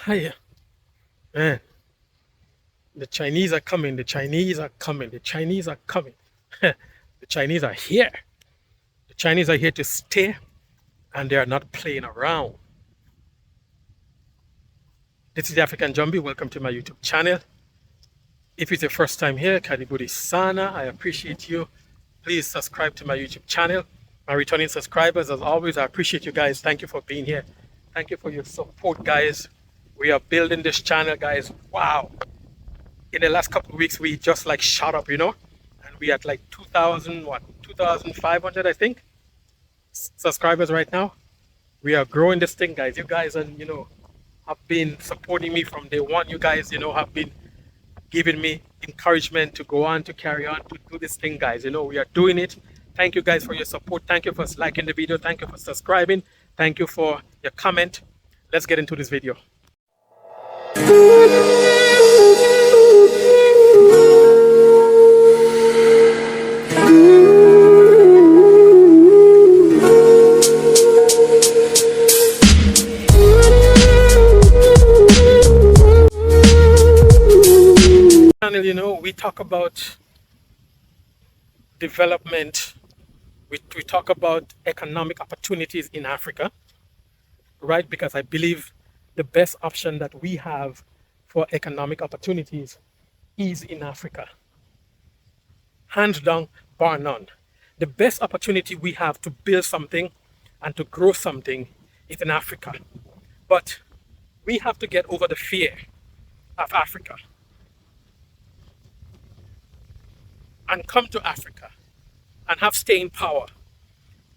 Hiya. Man, the Chinese are coming. The Chinese are coming. The Chinese are coming. The Chinese are here. The Chinese are here to stay and they are not playing around. This is the African Zombie. Welcome to my YouTube channel. If it's your first time here, Karibuni Sana. I appreciate you. Please subscribe to my YouTube channel. My returning subscribers, as always, I appreciate you guys. Thank you for being here. Thank you for your support, guys. We are building this channel, guys. Wow. In the last couple of weeks, we just like shot up, and we at like 2,000, 2,500, I think, subscribers right now. We are growing this thing, guys. You guys, and have been supporting me from day one. You guys, have been giving me encouragement to go on, to carry on, to do this thing, guys. We are doing it. Thank you guys for your support. Thank you for liking the video. Thank you for subscribing. Thank you for your comment. Let's get into this video. We talk about development, we talk about economic opportunities in Africa, right? Because I believe the best option that we have for economic opportunities is in Africa. Hands down, bar none. The best opportunity we have to build something and to grow something is in Africa. But we have to get over the fear of Africa and come to Africa and have staying power.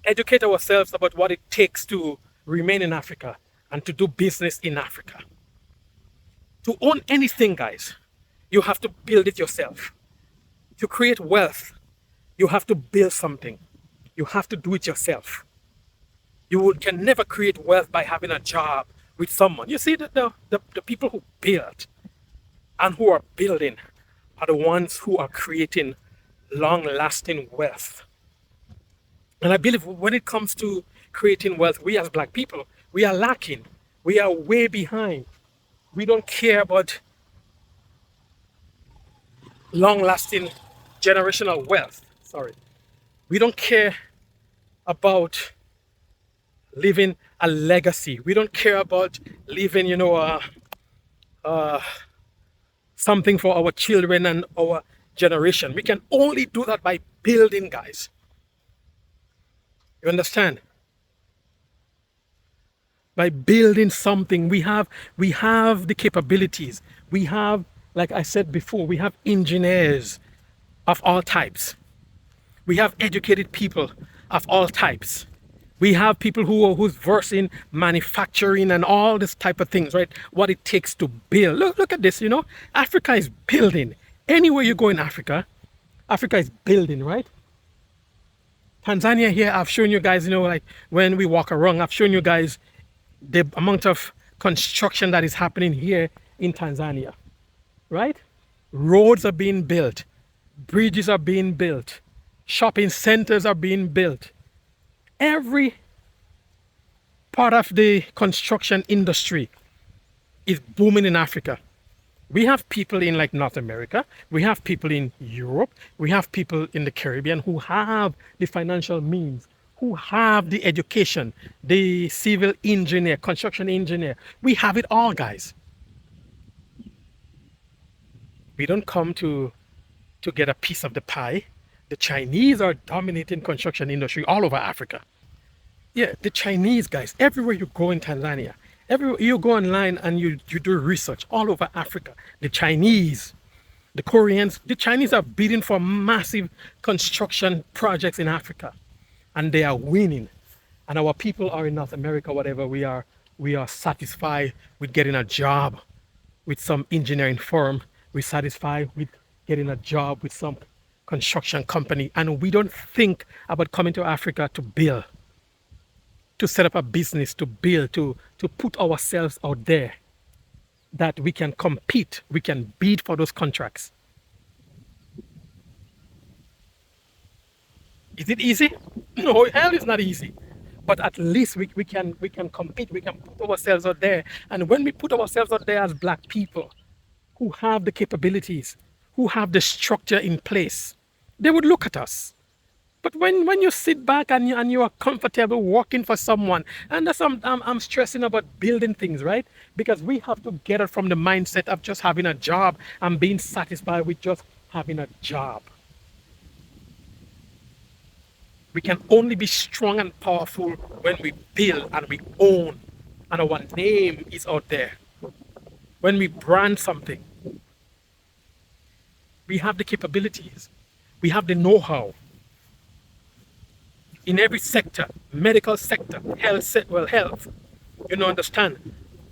Educate ourselves about what it takes to remain in Africa and to do business in Africa. To own anything, guys, you have to build it yourself. To create wealth, you have to build something. You have to do it yourself. You can never create wealth by having a job with someone. You see, the people who build and who are building are the ones who are creating long-lasting wealth. And I believe when it comes to creating wealth, we as Black people, we are lacking. We are way behind. We don't care about long-lasting generational wealth. Sorry. We don't care about leaving a legacy. We don't care about leaving, something for our children and our generation. We can only do that by building, guys. You understand? By building something, we have the capabilities. We have, like I said before, we have engineers of all types. We have educated people of all types. We have people who's versed in manufacturing and all this type of things, right? What it takes to build. Look at this, Africa is building. Anywhere you go in Africa, Africa is building, right? Tanzania here, I've shown you guys, like when we walk around, I've shown you guys the amount of construction that is happening here in Tanzania, right? Roads are being built, bridges are being built, shopping centers are being built. Every part of the construction industry is booming in Africa. We have people in like North America, we have people in Europe, we have people in the Caribbean who have the financial means, who have the education, the civil engineer, construction engineer. We have it all, guys. We don't come to get a piece of the pie. The Chinese are dominating construction industry all over Africa. Yeah, the Chinese, guys, everywhere you go in Tanzania, everywhere you go online and you do research all over Africa, the Chinese, the Koreans, the Chinese are bidding for massive construction projects in Africa, and they are winning. And our people are in North America, whatever, we are satisfied with getting a job with some engineering firm. We're satisfied with getting a job with some construction company, and we don't think about coming to Africa to build, to set up a business, to build, to put ourselves out there, that we can compete, we can bid for those contracts. Is it easy? No, hell is not easy. but at least we can compete, we can put ourselves out there. And when we put ourselves out there as black people who have the capabilities, who have the structure in place, they would look at us. But when you sit back and you are comfortable working for someone, and that's I'm stressing about building things, right? Because we have to get it from the mindset of just having a job and being satisfied with just having a job. We can only be strong and powerful when we build and we own, and our name is out there. When we brand something, we have the capabilities, we have the know-how in every sector, medical sector, health, understand,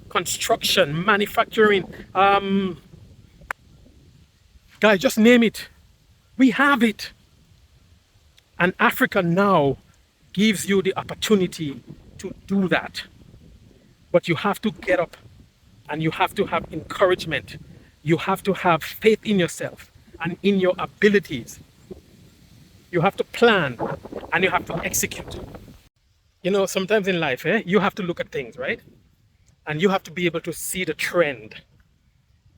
construction, manufacturing, guys, just name it. We have it. And Africa now gives you the opportunity to do that. But you have to get up and you have to have encouragement. You have to have faith in yourself and in your abilities. You have to plan and you have to execute. Sometimes in life, you have to look at things, right? And you have to be able to see the trend.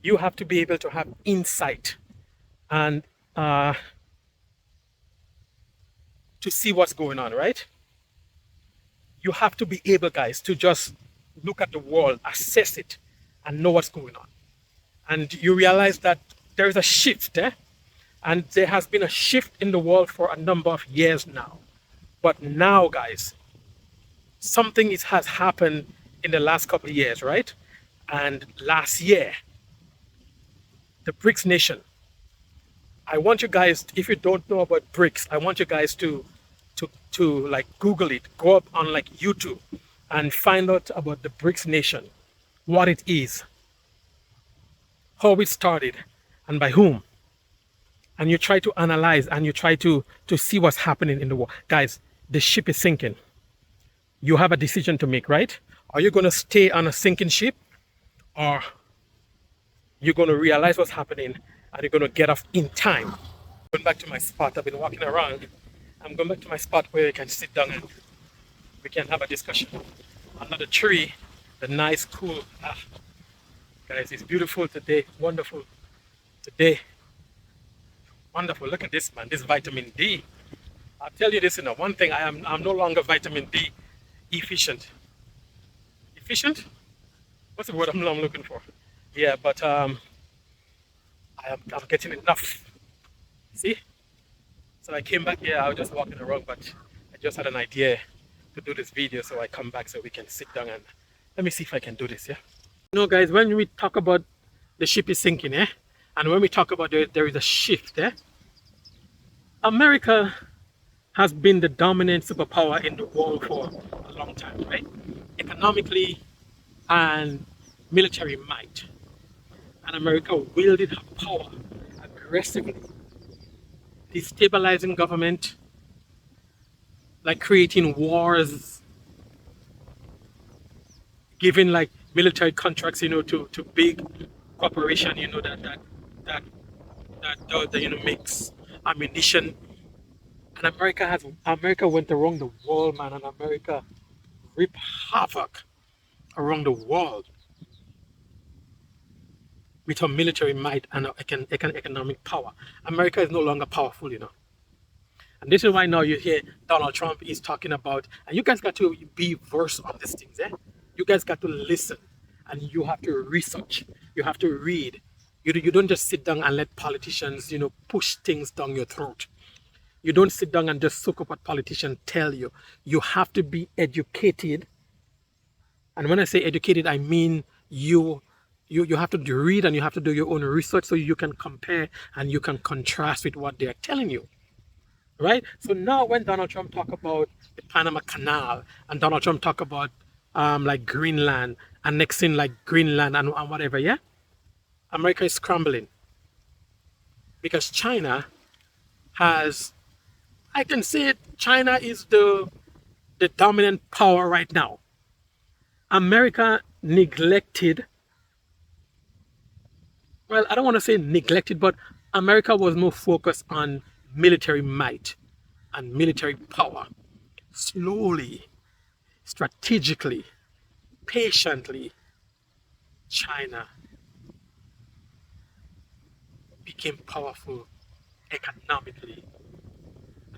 You have to be able to have insight and to see what's going on, right? You have to be able, guys, to just look at the world, assess it, and know what's going on. And you realize that there is a shift, and there has been a shift in the world for a number of years now. But now, guys, something has happened in the last couple of years, right? And last year, the BRICS nation. I want you guys, if you don't know about BRICS, I want you guys to like Google it, go up on like YouTube and find out about the BRICS nation, what it is, how it started, and by whom. And you try to analyze and you try to see what's happening in the world. Guys, the ship is sinking. You have a decision to make, right? Are you going to stay on a sinking ship, or you're going to realize what's happening and you're going to get off in time? Going back to my spot, I've been walking around. I'm going back to my spot where you can sit down and we can have a discussion under the tree. The nice, cool. Guys, it's beautiful today. Wonderful today. Wonderful. Look at this, man. This vitamin D. I'll tell you this, one thing. I'm no longer vitamin D efficient. Efficient? What's the word I'm looking for? Yeah, but I'm getting enough. See? So I came back here. I was just walking around, but I just had an idea to do this video, so I come back so we can sit down and let me see if I can do this. Yeah. Guys, when we talk about the ship is sinking, and when we talk about there is a shift, America has been the dominant superpower in the world for a long time, right? Economically and military might. And America wielded her power aggressively, destabilizing government, like creating wars, giving like military contracts, to big corporation, that makes ammunition. And America went around the world, man, and America reaped havoc around the world with her military might and economic power. America is no longer powerful, And this is why now you hear Donald Trump is talking about, and you guys got to be versed on these things, You guys got to listen, and you have to research. You have to read. You don't just sit down and let politicians, push things down your throat. You don't sit down and just soak up what politicians tell you. You have to be educated. And when I say educated, I mean you have to read and you have to do your own research so you can compare and you can contrast with what they're telling you. Right? So now when Donald Trump talk about the Panama Canal and Donald Trump talk about like Greenland and annexing like Greenland and whatever, America is scrambling. Because China has, I can say it, China is the dominant power right now. America neglected, well, I don't want to say neglected, but America was more focused on military might and military power. Slowly, strategically, patiently, China became powerful economically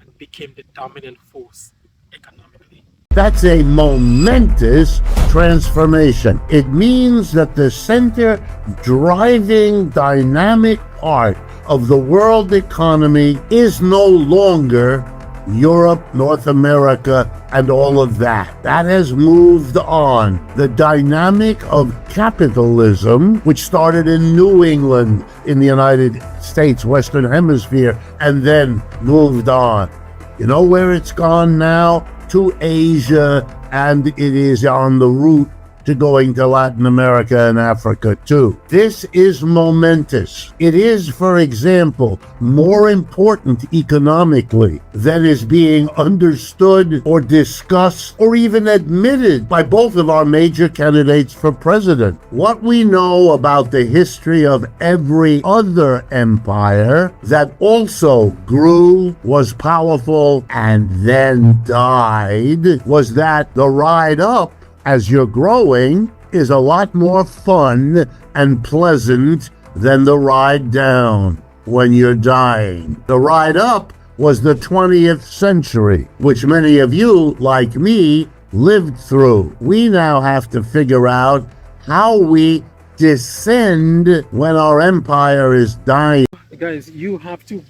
and became the dominant force economically. That's a momentous transformation. It means that the center driving dynamic part of the world economy is no longer Europe, North America, and all of that. That has moved on. The dynamic of capitalism, which started in New England in the United States, Western Hemisphere, and then moved on. You know where it's gone now? To Asia, and it is on the route to going to Latin America and Africa too. This is momentous. It is, for example, more important economically than is being understood or discussed or even admitted by both of our major candidates for president. What we know about the history of every other empire that also grew, was powerful, and then died was that the ride up as you're growing is a lot more fun and pleasant than the ride down when you're dying. The ride up was the 20th century, which many of you, like me, lived through. We now have to figure out how we descend when our empire is dying. Guys, you have to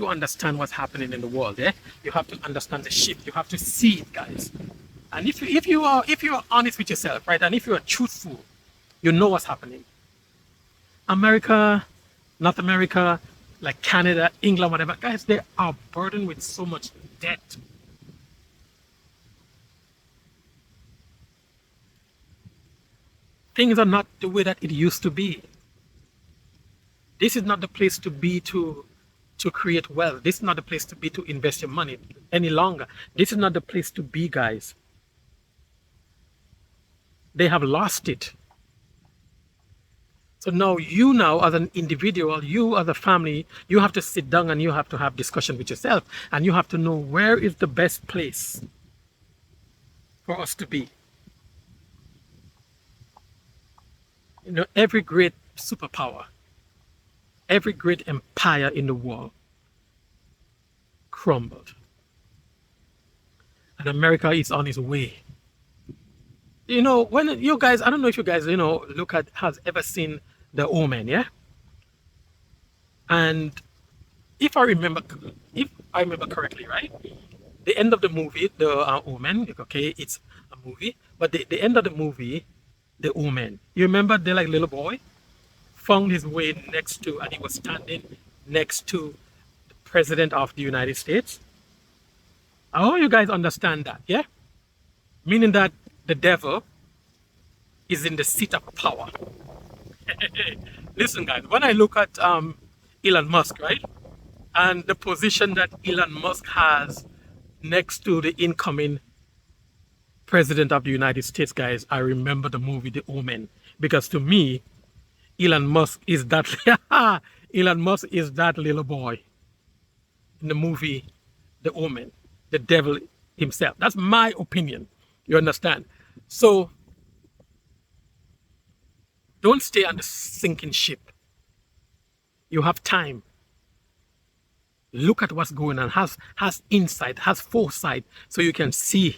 understand what's happening in the world, eh? You have to understand the shift. You have to see it, guys. And if you are honest with yourself, right, and if you are truthful, you know what's happening. America, North America, like Canada, England, whatever, guys, they are burdened with so much debt. Things are not the way that it used to be. This is not the place to be to create wealth. This is not the place to be to invest your money any longer. This is not the place to be, guys. They have lost it. So now as an individual, you as a family, you have to sit down and you have to have discussion with yourself, and you have to know where is the best place for us to be. You know, every great superpower, every great empire in the world crumbled. And America is on its way. You know, when you guys, I don't know if you guys, has ever seen The Omen, yeah? And if I remember correctly, right? The end of the movie, The Omen, okay, it's a movie, but the end of the movie, The Omen, you remember the little boy found his way and he was standing next to the President of the United States. I hope you guys understand that, yeah? Meaning that the devil is in the seat of power. Listen, guys, when I look at Elon Musk, right, and the position that Elon Musk has next to the incoming President of the United States, guys, I remember the movie The Omen, because to me, Elon Musk is that Elon Musk is that little boy in the movie The Omen, the devil himself. That's my opinion. You understand? So don't stay on the sinking ship. You have time. Look at what's going on. Has insight, has foresight, so you can see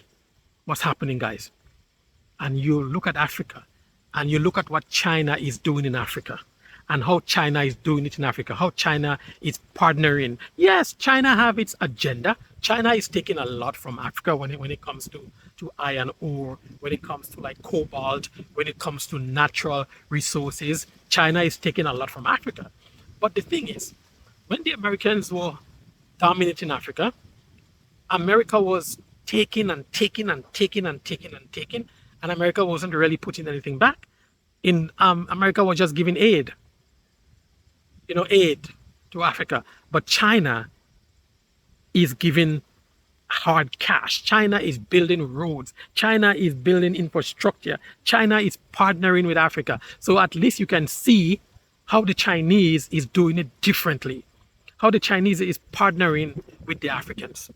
what's happening, guys. And you look at Africa, and you look at what China is doing in Africa, and how China is doing it in Africa, how China is partnering. Yes, China have its agenda. China is taking a lot from Africa when it comes to iron ore, when it comes to like cobalt, when it comes to natural resources. China is taking a lot from Africa. But the thing is, when the Americans were dominating Africa, America was taking and taking and taking and taking and taking, and America wasn't really putting anything back. America was just giving aid to Africa. But China is giving hard cash. China is building roads. China is building infrastructure. China is partnering with Africa. So at least you can see how the Chinese is doing it differently, how the Chinese is partnering with the Africans.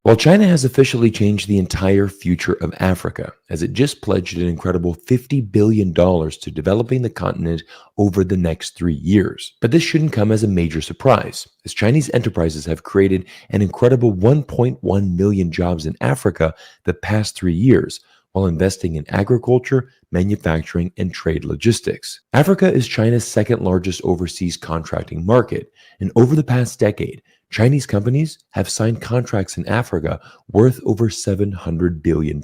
While China has officially changed the entire future of Africa, as it just pledged an incredible $50 billion to developing the continent over the next 3 years. But this shouldn't come as a major surprise, as Chinese enterprises have created an incredible 1.1 million jobs in Africa the past 3 years, while investing in agriculture, manufacturing, and trade logistics. Africa is China's second largest overseas contracting market, and over the past decade, Chinese companies have signed contracts in Africa worth over $700 billion.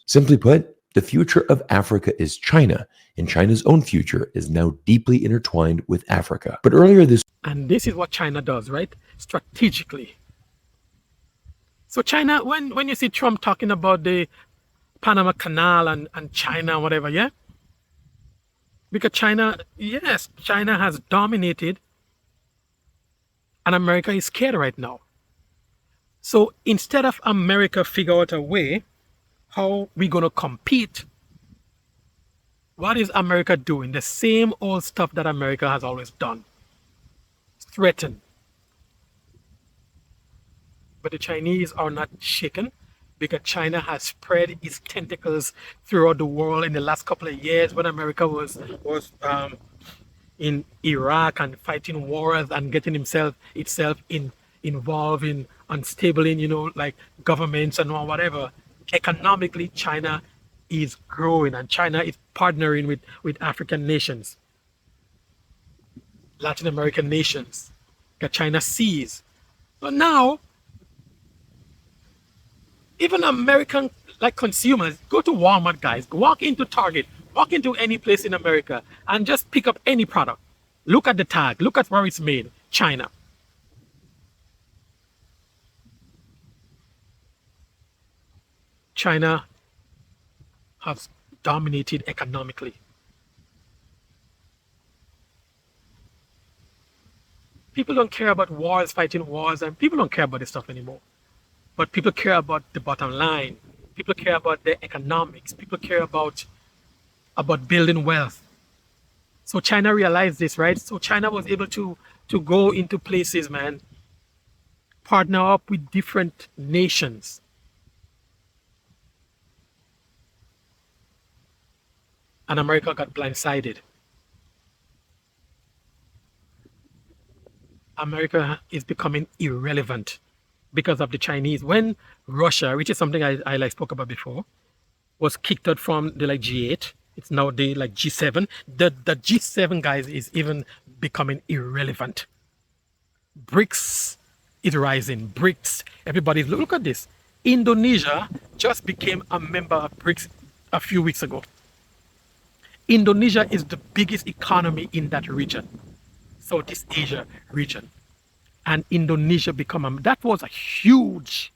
Simply put, the future of Africa is China, and China's own future is now deeply intertwined with Africa. But earlier this And this is what China does, right? Strategically. So China, when you see Trump talking about the Panama Canal and China, whatever, yeah? Because China, yes, China has dominated and America is scared right now. So instead of America figure out a way how we gonna compete, what is America doing? The same old stuff that America has always done. Threaten. But the Chinese are not shaken because China has spread its tentacles throughout the world in the last couple of years when America was in Iraq and fighting wars and getting itself involved in unstable in like governments and whatever. Economically, China is growing and China is partnering with African nations, Latin American nations that China sees. So now, even American consumers go to Walmart, guys, walk into Target, walk into any place in America and just pick up any product. Look at the tag, look at where it's made, China. China has dominated economically. People don't care about wars, fighting wars, and people don't care about this stuff anymore. But people care about the bottom line. People care about the economics. People care about building wealth. So China realized this, right? So China was able to go into places, man, partner up with different nations. And America got blindsided. America is becoming irrelevant because of the Chinese. When Russia, which is something I spoke about before, was kicked out from the G8, it's now the G7. The G7, guys, is even becoming irrelevant. BRICS is rising. BRICS, everybody's look at this. Indonesia just became a member of BRICS a few weeks ago. Indonesia is the biggest economy in that region, Southeast Asia region. And Indonesia that was a huge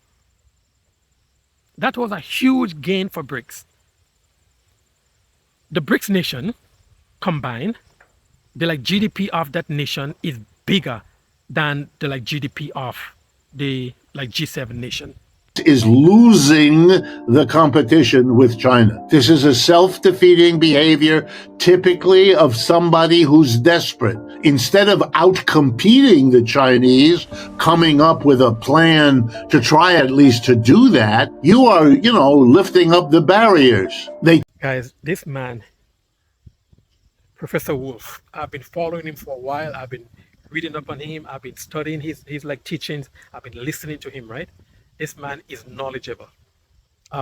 gain for BRICS. The BRICS nation combined, the GDP of that nation is bigger than the GDP of the G7 nation. Is losing the competition with China. This is a self-defeating behavior, typically of somebody who's desperate. Instead of out-competing the Chinese, coming up with a plan to try at least to do that, you are, lifting up the barriers. Guys, this man, Professor Wolf, I've been following him for a while. I've been reading up on him. I've been studying his teachings. I've been listening to him, right? This man is knowledgeable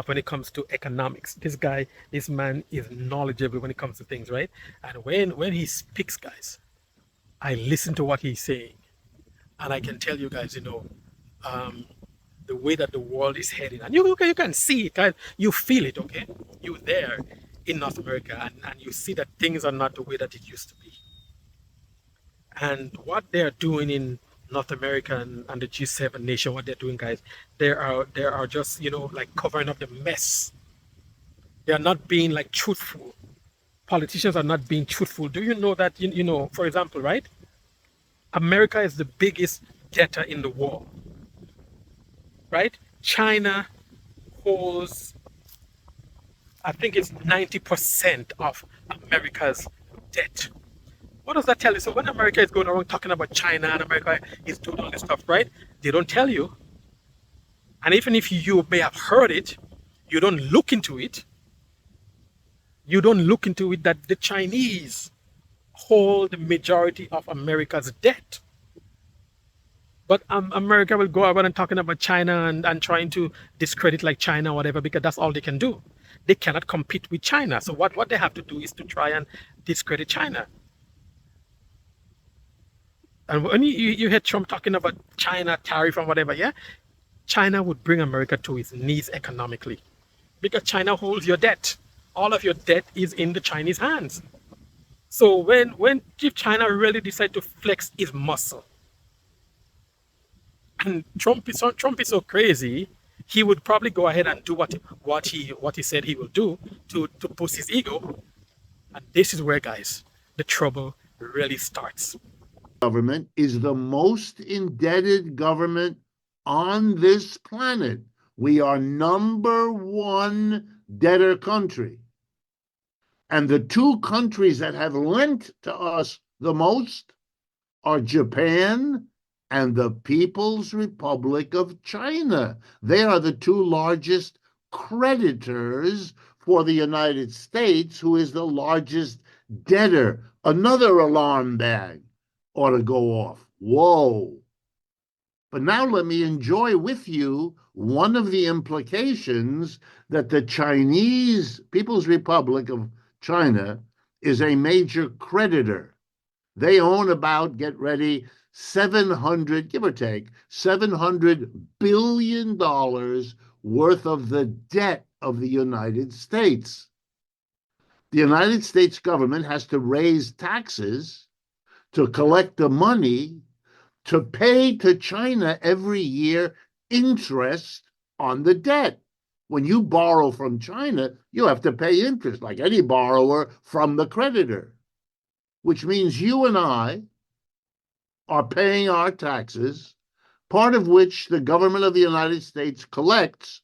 when it comes to economics. This man is knowledgeable when it comes to things, right? And when he speaks, guys, I listen to what he's saying. And I can tell you guys, the way that the world is heading. And you can see it, guys. You feel it, okay? You're there in North America and you see that things are not the way that it used to be. And what they're doing in North America and the G7 nation, what they're doing, guys, they are just, covering up the mess. They are not being truthful. Politicians are not being truthful. Do you know that, for example, right? America is the biggest debtor in the world, right? China holds, I think it's 90% of America's debt. What does that tell you? So when America is going around talking about China and America is doing all this stuff, right? They don't tell you And even if you may have heard it, you don't look into it. You don't look into it that the Chinese hold the majority of America's debt. But America will go around and talking about China and trying to discredit like China or whatever because that's all they can do. They cannot compete with China. So what they have to do is to try and discredit China. And when you hear Trump talking about China tariff and whatever, yeah, China would bring America to its knees economically because China holds your debt. All of your debt is in the Chinese hands. So if China really decide to flex its muscle, and Trump is so crazy, he would probably go ahead and do what he said he will do to boost his ego. And this is where, guys, the trouble really starts. Government is the most indebted government on this planet. We are number one debtor country. And the two countries that have lent to us the most are Japan and the People's Republic of China. They are the two largest creditors for the United States, who is the largest debtor. Another alarm bag ought to go off. Whoa. But now let me enjoy with you one of the implications that the Chinese People's Republic of China is a major creditor. They own about, get ready, 700, give or take, $700 billion worth of the debt of the United States. The United States government has to raise taxes to collect the money to pay to China every year interest on the debt. When you borrow from China, you have to pay interest, like any borrower from the creditor, which means you and I are paying our taxes, part of which the government of the United States collects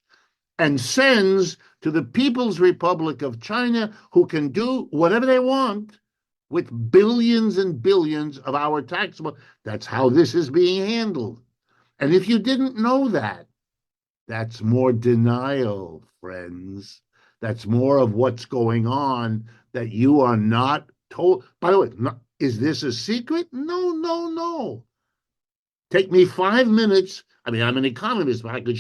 and sends to the People's Republic of China, who can do whatever they want with billions and billions of our tax money. That's how this is being handled. And if you didn't know that, that's more denial, friends. That's more of what's going on that you are not told. By the way, is this a secret? No, no, no. Take me 5 minutes. I mean, I'm an economist, but I could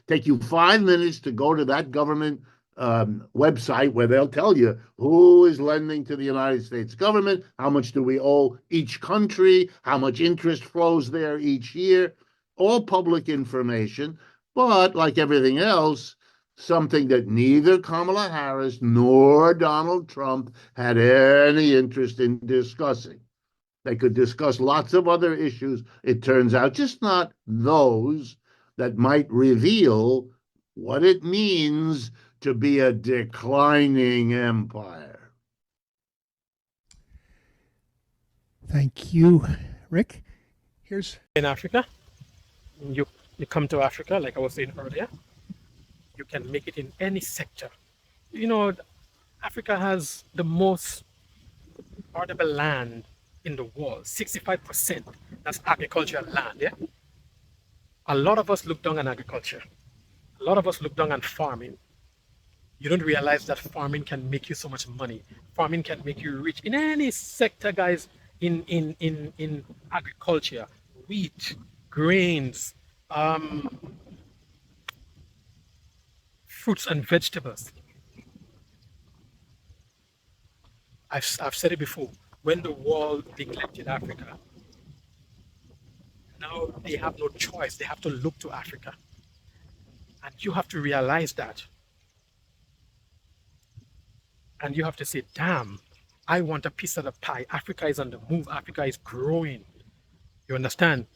take you 5 minutes to go to that government website where they'll tell you who is lending to the United States government, how much do we owe each country, how much interest flows there each year, all public information. But like everything else, something that neither Kamala Harris nor Donald Trump had any interest in discussing. They could discuss lots of other issues, it turns out, just not those that might reveal what it means to be a declining empire. Thank you, Rick. Here's In Africa, you come to Africa, like I was saying earlier, you can make it in any sector. You know, Africa has the most arable land in the world, 65%. That's agricultural land, yeah? A lot of us look down on agriculture. A lot of us look down on farming. You don't realize that farming can make you so much money. Farming can make you rich in any sector, guys, in agriculture, wheat, grains, fruits and vegetables. I've said it before. When the world neglected Africa, now they have no choice. They have to look to Africa. And you have to realize that. And you have to say, damn, I want a piece of the pie. Africa is on the move. Africa is growing. You understand?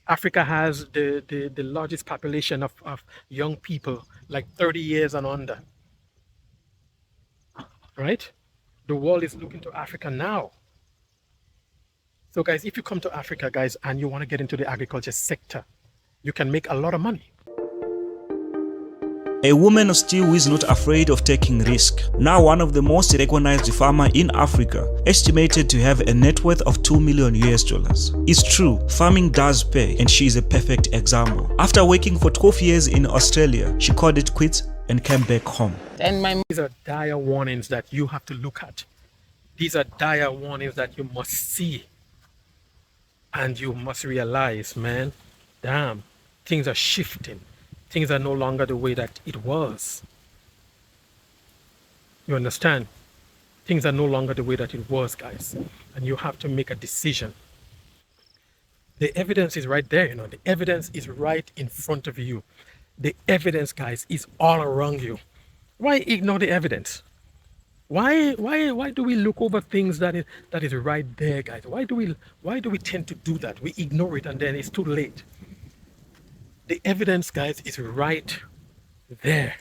Africa has the largest population of young people, like 30 years and under. Right? The world is looking to Africa now. So guys, if you come to Africa, guys, and you want to get into the agriculture sector, you can make a lot of money. A woman of steel who is not afraid of taking risk. Now one of the most recognized farmer in Africa, estimated to have a net worth of 2 million US dollars. It's true, farming does pay, and she is a perfect example. After working for 12 years in Australia, she called it quits and came back home. These are dire warnings that you have to look at. These are dire warnings that you must see. And you must realize, man, damn, things are shifting. Things are no longer the way that it was. You understand? Things are no longer the way that it was, guys. And you have to make a decision. The evidence is right there, you know. The evidence is right in front of you. The evidence, guys, is all around you. Why ignore the evidence? Why do we look over things that is right there, guys? Why do we tend to do that? We ignore it and then it's too late. The evidence, guys, is right there.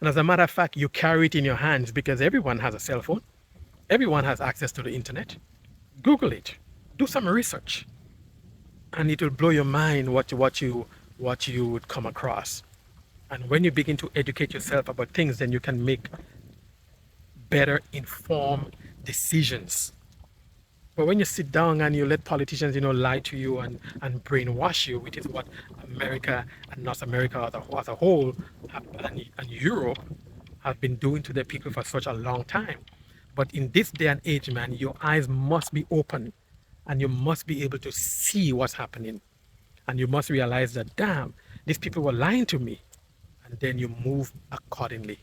And as a matter of fact, you carry it in your hands because everyone has a cell phone. Everyone has access to the internet. Google it. Do some research. And it will blow your mind what you would come across. And when you begin to educate yourself about things, then you can make better informed decisions. But when you sit down and you let politicians, lie to you and brainwash you, which is what America and North America as a whole and Europe have been doing to their people for such a long time. But in this day and age, man, your eyes must be open and you must be able to see what's happening. And you must realize that, damn, these people were lying to me. And then you move accordingly.